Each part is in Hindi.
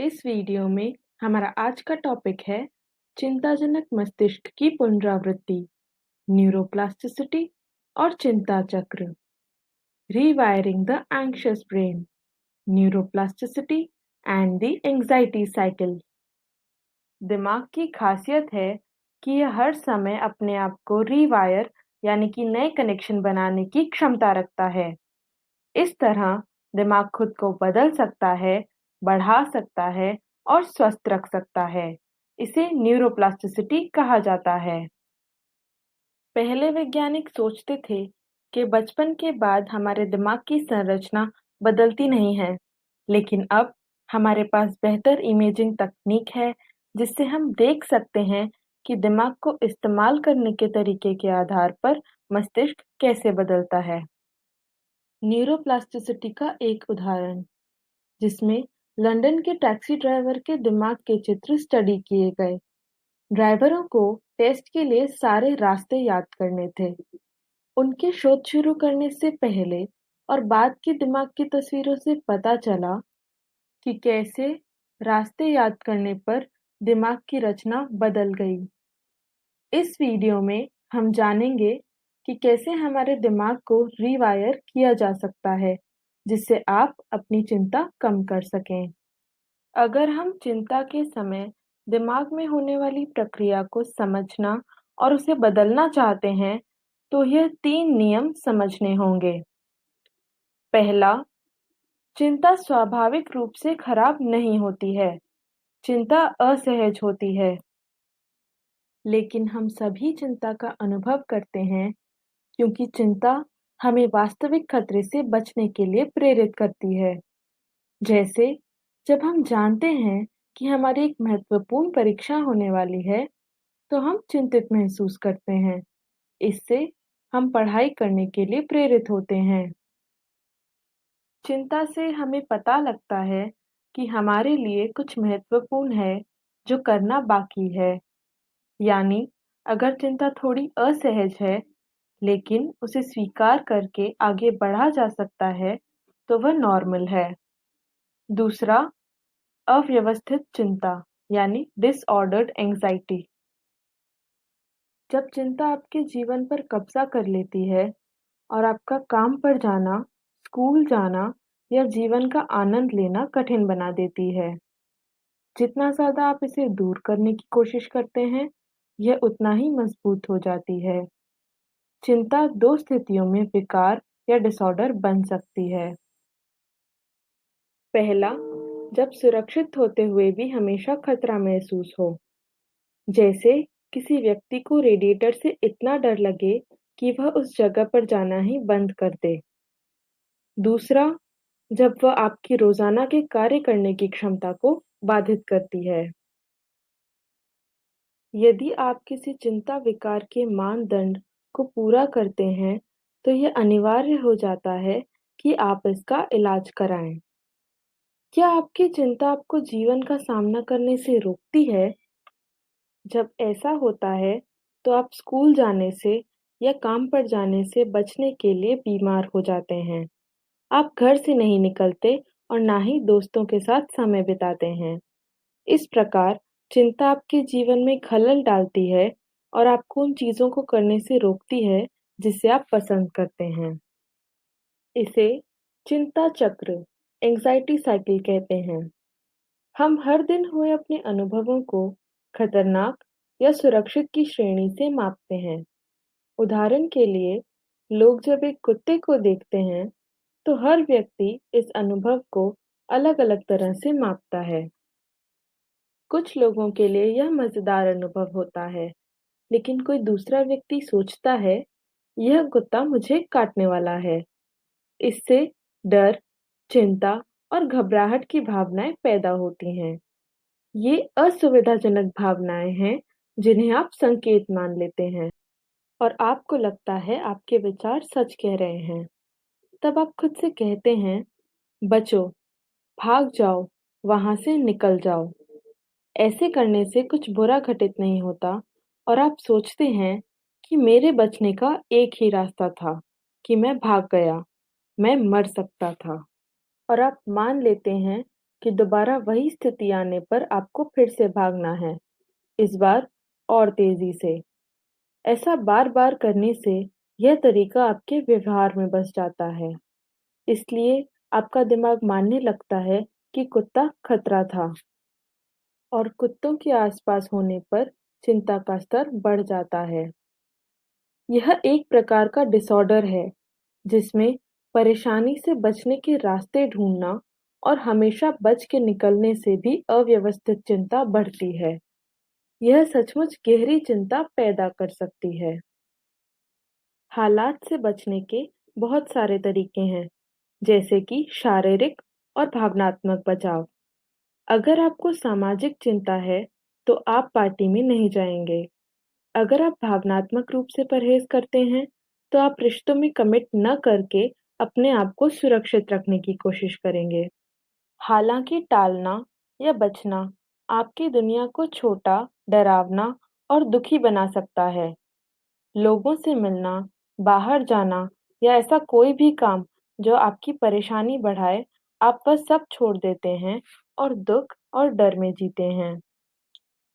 इस वीडियो में हमारा आज का टॉपिक है चिंताजनक मस्तिष्क की पुनरावृत्ति, न्यूरोप्लास्टिसिटी और चिंता चक्र। Rewiring the anxious brain, neuroplasticity and the anxiety cycle. दिमाग की खासियत है कि यह हर समय अपने आप को रीवायर यानी कि नए कनेक्शन बनाने की क्षमता रखता है। इस तरह दिमाग खुद को बदल सकता है, बढ़ा सकता है और स्वस्थ रख सकता है। इसे न्यूरोप्लास्टिसिटी कहा जाता है। पहले वैज्ञानिक सोचते थे कि बचपन के बाद हमारे दिमाग की संरचना बदलती नहीं है, लेकिन अब हमारे पास बेहतर इमेजिंग तकनीक है, जिससे हम देख सकते हैं कि दिमाग को इस्तेमाल करने के तरीके के आधार पर मस्तिष्क कैसे बदलता है। न्यूरोप्लास्टिसिटी का एक उदाहरण, जिसमें लंदन के टैक्सी ड्राइवर के दिमाग के चित्र स्टडी किए गए। ड्राइवरों को टेस्ट के लिए सारे रास्ते याद करने थे। उनके शोध शुरू करने से पहले और बाद की दिमाग की तस्वीरों से पता चला कि कैसे रास्ते याद करने पर दिमाग की रचना बदल गई। इस वीडियो में हम जानेंगे कि कैसे हमारे दिमाग को रीवायर किया जा सकता है, जिससे आप अपनी चिंता कम कर सकें। अगर हम चिंता के समय दिमाग में होने वाली प्रक्रिया को समझना और उसे बदलना चाहते हैं, तो यह 3 नियम समझने होंगे। पहला, चिंता स्वाभाविक रूप से खराब नहीं होती है। चिंता असहज होती है। लेकिन हम सभी चिंता का अनुभव करते हैं, क्योंकि चिंता हमें वास्तविक खतरे से बचने के लिए प्रेरित करती है। जैसे जब हम जानते हैं कि हमारी एक महत्वपूर्ण परीक्षा होने वाली है, तो हम चिंतित महसूस करते हैं। इससे हम पढ़ाई करने के लिए प्रेरित होते हैं। चिंता से हमें पता लगता है कि हमारे लिए कुछ महत्वपूर्ण है जो करना बाकी है। यानी अगर चिंता थोड़ी असहज है, लेकिन उसे स्वीकार करके आगे बढ़ा जा सकता है, तो वह नॉर्मल है। दूसरा, अव्यवस्थित चिंता यानी डिसऑर्डर्ड एंग्जाइटी। जब चिंता आपके जीवन पर कब्जा कर लेती है और आपका काम पर जाना, स्कूल जाना या जीवन का आनंद लेना कठिन बना देती है। जितना ज़्यादा आप इसे दूर करने की कोशिश करते हैं, यह उतना ही मजबूत हो जाती है। चिंता 2 स्थितियों में विकार या डिसऑर्डर बन सकती है। पहला, जब सुरक्षित होते हुए भी हमेशा खतरा महसूस हो। जैसे किसी व्यक्ति को रेडिएटर से इतना डर लगे कि वह उस जगह पर जाना ही बंद कर दे। दूसरा, जब वह आपकी रोज़ाना के कार्य करने की क्षमता को बाधित करती है। यदि आप किसी चिंता विकार के मानदंड को पूरा करते हैं, तो यह अनिवार्य हो जाता है कि आप इसका इलाज कराएं। क्या आपकी चिंता आपको जीवन का सामना करने से रोकती है? जब ऐसा होता है, तो आप स्कूल जाने से या काम पर जाने से बचने के लिए बीमार हो जाते हैं। आप घर से नहीं निकलते और ना ही दोस्तों के साथ समय बिताते हैं। इस प्रकार चिंता आपके जीवन में खलल डालती है और आपको उन चीज़ों को करने से रोकती है जिसे आप पसंद करते हैं। इसे चिंता चक्र, एंग्जायटी साइकिल कहते हैं। हम हर दिन हुए अपने अनुभवों को खतरनाक या सुरक्षित की श्रेणी से मापते हैं। उदाहरण के लिए, लोग जब एक कुत्ते को देखते हैं, तो हर व्यक्ति इस अनुभव को अलग-अलग तरह से मापता है। कुछ लोगों के लिए यह मजेदार अनुभव होता है, लेकिन कोई दूसरा व्यक्ति सोचता है, यह कुत्ता मुझे काटने वाला है। इससे डर, चिंता और घबराहट की भावनाएं पैदा होती हैं। ये असुविधाजनक भावनाएं हैं जिन्हें आप संकेत मान लेते हैं और आपको लगता है आपके विचार सच कह रहे हैं। तब आप खुद से कहते हैं, बचो, भाग जाओ, वहां से निकल जाओ। ऐसे करने से कुछ बुरा घटित नहीं होता और आप सोचते हैं कि मेरे बचने का एक ही रास्ता था कि मैं भाग गया, मैं मर सकता था। और आप मान लेते हैं कि दोबारा वही स्थिति आने पर आपको फिर से भागना है, इस बार और तेजी से। ऐसा बार-बार करने से यह तरीका आपके व्यवहार में बस जाता है। इसलिए आपका दिमाग मानने लगता है कि कुत्ता खतरा था और कुत्तों के आसपास होने पर चिंता का स्तर बढ़ जाता है। यह एक प्रकार का डिसऑर्डर है जिसमें परेशानी से बचने के रास्ते ढूंढना और हमेशा बच के निकलने से भी अव्यवस्थित चिंता बढ़ती है। यह सचमुच गहरी चिंता पैदा कर सकती है। हालात से बचने के बहुत सारे तरीके हैं, जैसे कि शारीरिक और भावनात्मक बचाव। अगर आपको सामाजिक चिंता है, तो आप पार्टी में नहीं जाएंगे। अगर आप भावनात्मक रूप से परहेज करते हैं, तो आप रिश्तों में कमिट न करके अपने आप को सुरक्षित रखने की कोशिश करेंगे। हालांकि टालना या बचना आपकी दुनिया को छोटा, डरावना और दुखी बना सकता है। लोगों से मिलना, बाहर जाना या ऐसा कोई भी काम जो आपकी परेशानी बढ़ाए, आप वह सब छोड़ देते हैं और दुख और डर में जीते हैं।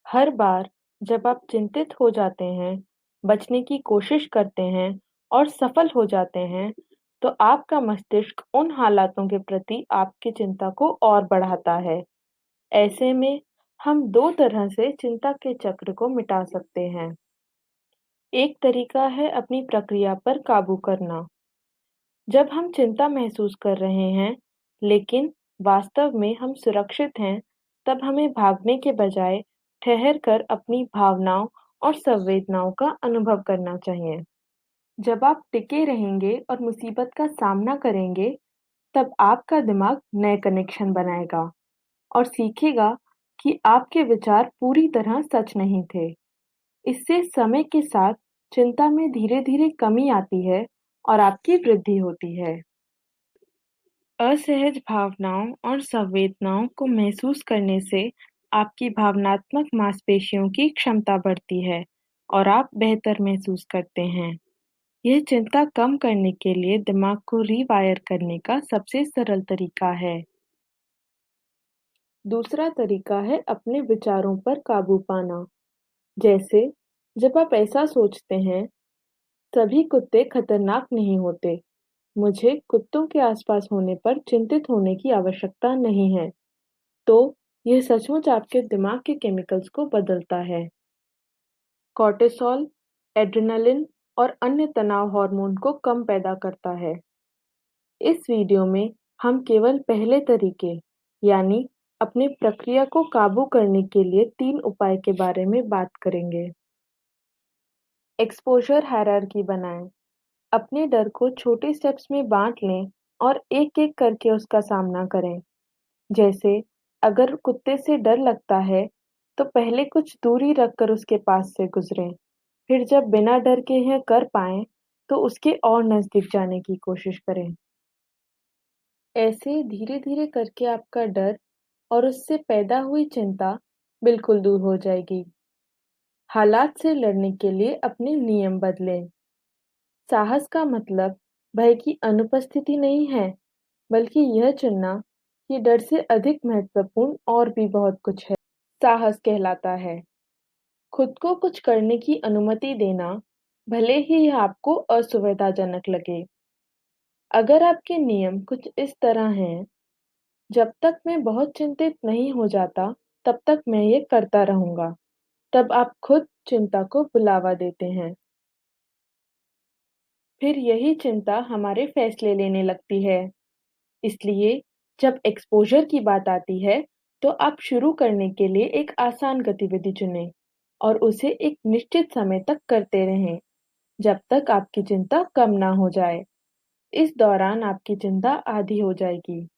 हर बार जब आप चिंतित हो जाते हैं, बचने की कोशिश करते हैं और सफल हो जाते हैं, तो आपका मस्तिष्क उन हालातों के प्रति आपकी चिंता को और बढ़ाता है। ऐसे में हम दो तरह से चिंता के चक्र को मिटा सकते हैं। एक तरीका है अपनी प्रक्रिया पर काबू करना। जब हम चिंता महसूस कर रहे हैं, लेकिन वास्तव में हम सुरक्षित हैं, तब हमें भागने के बजाय ठहर कर अपनी भावनाओं और संवेदनाओं का अनुभव करना चाहिए। जब आप टिके रहेंगे और मुसीबत का सामना करेंगे, तब आपका दिमाग नए कनेक्शन बनाएगा और सीखेगा कि आपके विचार पूरी तरह सच नहीं थे। इससे समय के साथ चिंता में धीरे-धीरे कमी आती है और आपकी वृद्धि होती है। असहज भावनाओं और संवेदनाओं को महसूस करने से आपकी भावनात्मक मांसपेशियों की क्षमता बढ़ती है और आप बेहतर महसूस करते हैं। यह चिंता कम करने के लिए दिमाग को रीवायर करने का सबसे सरल तरीका है। दूसरा तरीका है अपने विचारों पर काबू पाना। जैसे जब आप ऐसा सोचते हैं, सभी कुत्ते खतरनाक नहीं होते। मुझे कुत्तों के आसपास होने पर चिंतित होने की आवश्यकता नहीं है। तो यह सचमुच आपके दिमाग के केमिकल्स को बदलता है। कॉर्टिसोल, एड्रेनालिन और अन्य तनाव हार्मोन को कम पैदा करता है। इस वीडियो में हम केवल पहले तरीके, यानी अपनी प्रक्रिया को काबू करने के लिए 3 उपाय के बारे में बात करेंगे। एक्सपोज़र हायरार्की बनाएं। अपने डर को छोटे स्टेप्स में बाँट लें और एक-एक करके उसका सामना करें। जैसे अगर कुत्ते से डर लगता है, तो पहले कुछ दूरी रखकर उसके पास से गुज़रें। फिर जब बिना डर के यह कर पाएँ, तो उसके और नज़दीक जाने की कोशिश करें। ऐसे धीरे-धीरे करके आपका डर और उससे पैदा हुई चिंता बिल्कुल दूर हो जाएगी। हालात से लड़ने के लिए अपने नियम बदलें। साहस का मतलब भय की अनुपस्थिति नहीं है, बल्कि यह चुनना कि डर से अधिक महत्वपूर्ण और भी बहुत कुछ है। साहस कहलाता है खुद को कुछ करने की अनुमति देना, भले ही यह आपको असुविधाजनक लगे। अगर आपके नियम कुछ इस तरह हैं, जब तक मैं बहुत चिंतित नहीं हो जाता, तब तक मैं ये करता रहूंगा। तब आप खुद चिंता को बुलावा देते हैं। फिर यही चिंता हमारे फैसले लेने लगती है। इसलिए जब एक्सपोज़र की बात आती है, तो आप शुरू करने के लिए एक आसान गतिविधि चुनें और उसे एक निश्चित समय तक करते रहें, जब तक आपकी चिंता कम ना हो जाए। इस दौरान आपकी चिंता आधी हो जाएगी।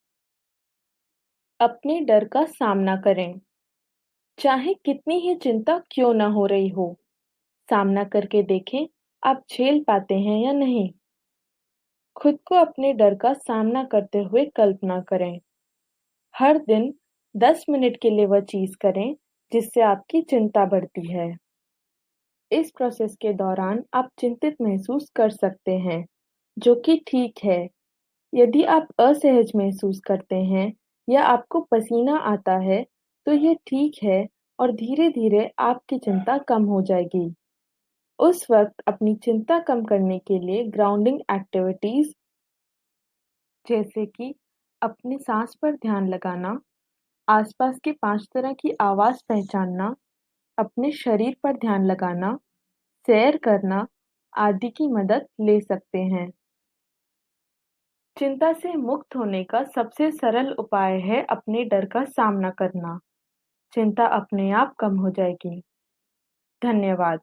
अपने डर का सामना करें। चाहे कितनी ही चिंता क्यों न हो रही हो, सामना करके देखें आप झेल पाते हैं या नहीं। खुद को अपने डर का सामना करते हुए कल्पना करें। हर दिन 10 मिनट के लिए वह चीज़ करें जिससे आपकी चिंता बढ़ती है। इस प्रोसेस के दौरान आप चिंतित महसूस कर सकते हैं, जो कि ठीक है। यदि आप असहज महसूस करते हैं या आपको पसीना आता है, तो ये ठीक है और धीरे-धीरे आपकी चिंता कम हो जाएगी। उस वक़्त अपनी चिंता कम करने के लिए ग्राउंडिंग एक्टिविटीज़ जैसे कि अपनी साँस पर ध्यान लगाना, आसपास की 5 तरह की आवाज़ पहचानना, अपने शरीर पर ध्यान लगाना, सैर करना आदि की मदद ले सकते हैं। चिंता से मुक्त होने का सबसे सरल उपाय है अपने डर का सामना करना। चिंता अपने आप कम हो जाएगी। धन्यवाद।